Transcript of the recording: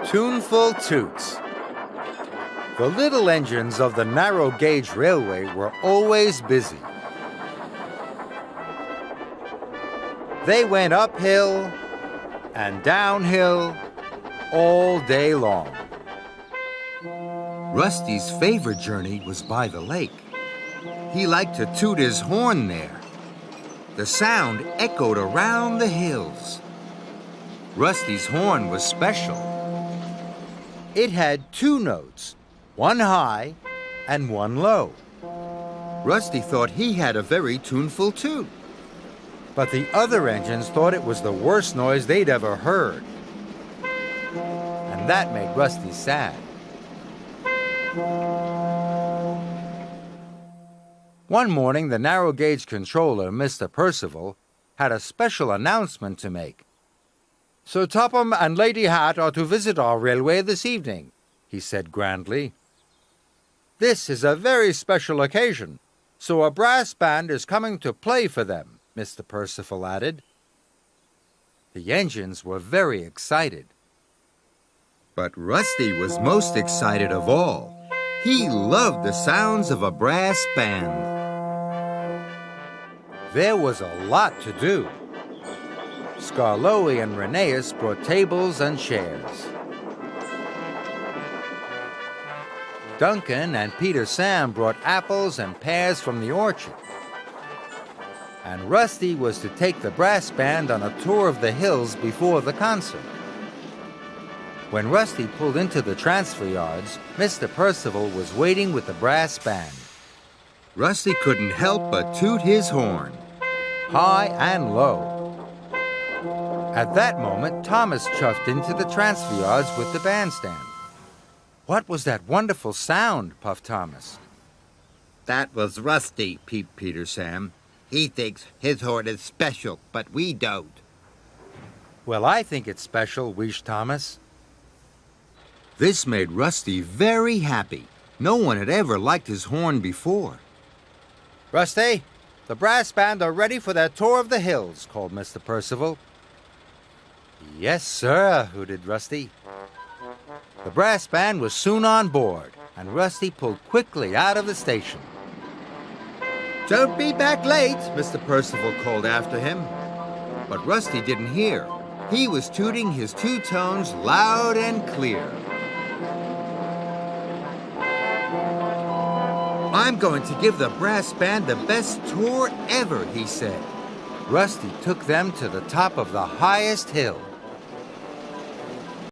Tuneful Toots. The little engines of the narrow gauge railway were always busy. They went uphill and downhill all day long. Rusty's favorite journey was by the lake. He liked to toot his horn there. The sound echoed around the hills. Rusty's horn was special. It had two notes, one high and one low. Rusty thought he had a very tuneful toot. But the other engines thought it was the worst noise they'd ever heard. And that made Rusty sad. One morning, the narrow gauge controller, Mr. Percival, had a special announcement to make. "Sir Topham and Lady Hat are to visit our railway this evening," he said grandly. "This is a very special occasion, so a brass band is coming to play for them," Mr. Percival added. The engines were very excited. But Rusty was most excited of all. He loved the sounds of a brass band. There was a lot to do. Skarloey and Rheneas brought tables and chairs. Duncan and Peter Sam brought apples and pears from the orchard. And Rusty was to take the brass band on a tour of the hills before the concert. When Rusty pulled into the transfer yards, Mr. Percival was waiting with the brass band. Rusty couldn't help but toot his horn, high and low. At that moment, Thomas chuffed into the transfer yards with the bandstand. "What was that wonderful sound?" puffed Thomas. "That was Rusty," peeped Peter Sam. "He thinks his horn is special, but we don't." "Well, I think it's special," wheezed Thomas. This made Rusty very happy. No one had ever liked his horn before. "Rusty, the brass band are ready for their tour of the hills," called Mr. Percival. "Yes, sir," hooted Rusty. The brass band was soon on board, and Rusty pulled quickly out of the station. "Don't be back late," Mr. Percival called after him. But Rusty didn't hear. He was tooting his two tones loud and clear. "I'm going to give the brass band the best tour ever," he said. Rusty took them to the top of the highest hill.